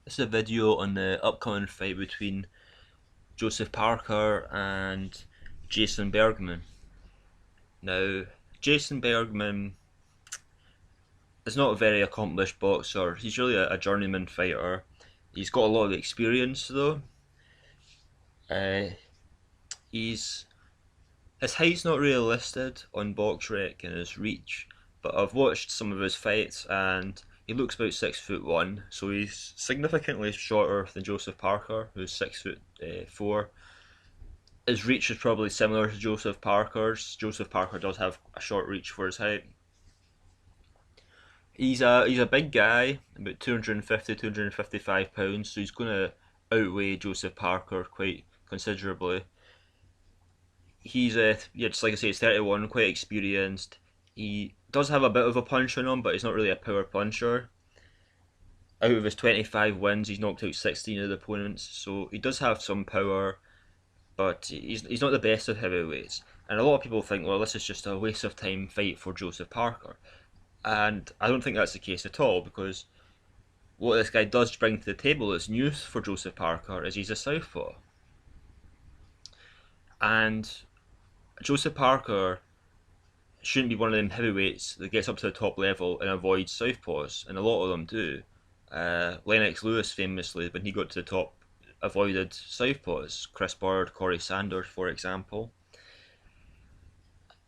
This is a video on the upcoming fight between Joseph Parker and Jason Bergman. Now, Jason Bergman is not a very accomplished boxer. He's really a journeyman fighter. He's got a lot of experience though. Uh, he's his height's not really listed on BoxRec and his reach, but I've watched some of his fights and he looks about 6'1", so he's significantly shorter than Joseph Parker, who's 6'4". His reach is probably similar to Joseph Parker's. Joseph Parker does have a short reach for his height. He's a big guy, about 250, 255 pounds, so he's going to outweigh Joseph Parker quite considerably. He's yeah, just like I say, he's 31, quite experienced. He does have a bit of a punch on him, but he's not really a power puncher. Out of his 25 wins, he's knocked out 16 of the opponents, so he does have some power, but he's not the best of heavyweights. And a lot of people think, well, this is just a waste of time fight for Joseph Parker. And I don't think that's the case at all, because what this guy does bring to the table is new for Joseph Parker, is he's a southpaw. And Joseph Parker shouldn't be one of them heavyweights that gets up to the top level and avoids southpaws, and a lot of them do. Lennox Lewis famously, when he got to the top, avoided southpaws. Chris Bird, Corey Sanders, for example.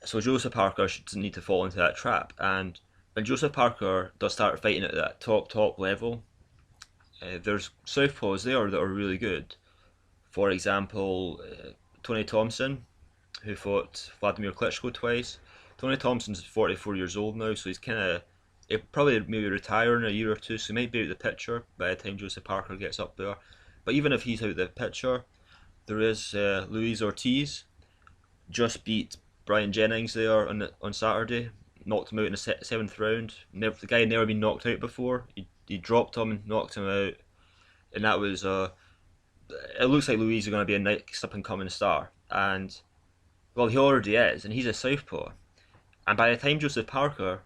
So Joseph Parker doesn't need to fall into that trap. And when Joseph Parker does start fighting at that top level, there's southpaws there that are really good. For example, Tony Thompson, who fought Wladimir Klitschko twice. Tony Thompson's 44 years old now, so he'll probably maybe retire in a year or two, so he might be out of the picture by the time Joseph Parker gets up there. But even if he's out of the picture, there is Luis Ortiz, just beat Jennings there on Saturday, knocked him out in the seventh round. The guy had never been knocked out before. He dropped him and knocked him out, and that was it looks like Luis is going to be a next up and coming star, and well, he already is, and he's a southpaw. And by the time Joseph Parker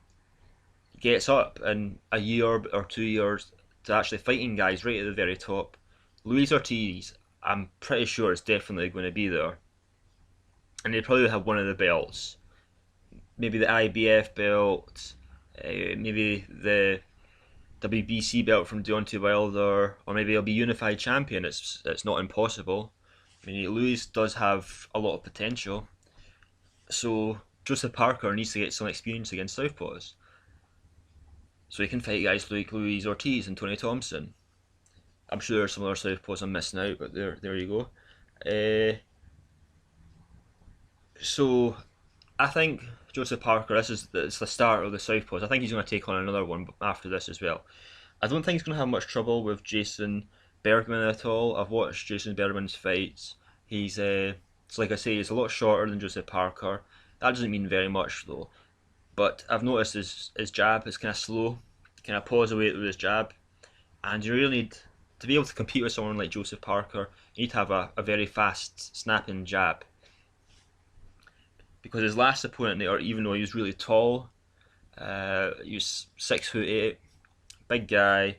gets up in a year or 2 years to actually fighting guys right at the very top, Luis Ortiz, I'm pretty sure, is definitely going to be there. And they probably have one of the belts. Maybe the IBF belt, maybe the WBC belt from Deontay Wilder, or maybe he'll be unified champion. It's not impossible. I mean, Luis does have a lot of potential. So Joseph Parker needs to get some experience against southpaws, so he can fight guys like Luis Ortiz and Tony Thompson. I'm sure there are some other southpaws I'm missing out, but there you go. So I think Joseph Parker, it's the start of the southpaws. I think he's going to take on another one after this as well. I don't think he's going to have much trouble with Jason Bergman at all. I've watched Jason Bergman's fights. He's so like I say, he's a lot shorter than Joseph Parker. That doesn't mean very much though. But I've noticed his jab is kind of slow, kind of paws away with his jab, and you really need to be able to compete with someone like Joseph Parker. You need to have a very fast, snapping jab. Because his last opponent there, even though he was really tall, he was 6'8", big guy,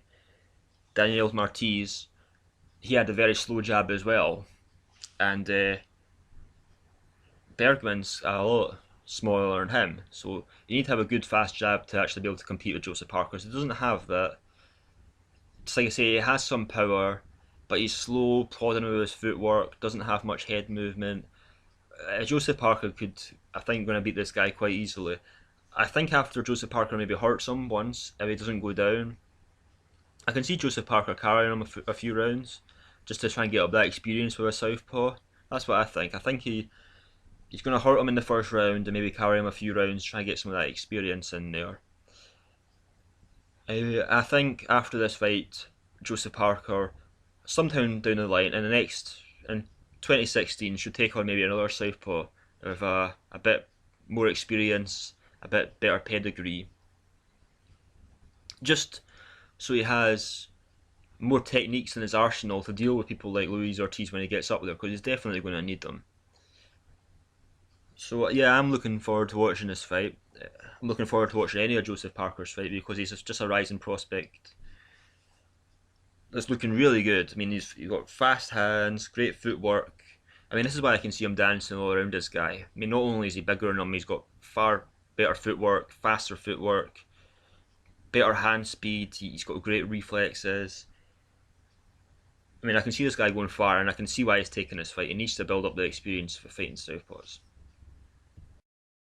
Daniel Ortiz, he had a very slow jab as well, and Bergman's a lot smaller than him, so you need to have a good fast jab to actually be able to compete with Joseph Parker. So he doesn't have that. Just like I say, he has some power, but he's slow, plodding with his footwork, doesn't have much head movement. Joseph Parker could, I think, going to beat this guy quite easily. I think after Joseph Parker maybe hurts him once, if he doesn't go down, I can see Joseph Parker carrying him a few rounds, just to try and get up that experience with a southpaw. That's what I think. I think he's going to hurt him in the first round and maybe carry him a few rounds, try and get some of that experience in there. I think after this fight, Joseph Parker, sometime down the line, in 2016, should take on maybe another southpaw with a bit more experience, a bit better pedigree, just so he has more techniques in his arsenal to deal with people like Luis Ortiz when he gets up there, because he's definitely going to need them. So yeah, I'm looking forward to watching this fight. I'm looking forward to watching any of Joseph Parker's fight, because he's just a rising prospect. that's looking really good. I mean, he's got fast hands, great footwork. I mean, this is why I can see him dancing all around this guy. I mean, not only is he bigger than him, he's got far better footwork, faster footwork, better hand speed. He's got great reflexes. I mean, I can see this guy going far, and I can see why he's taking this fight. He needs to build up the experience for fighting southpaws.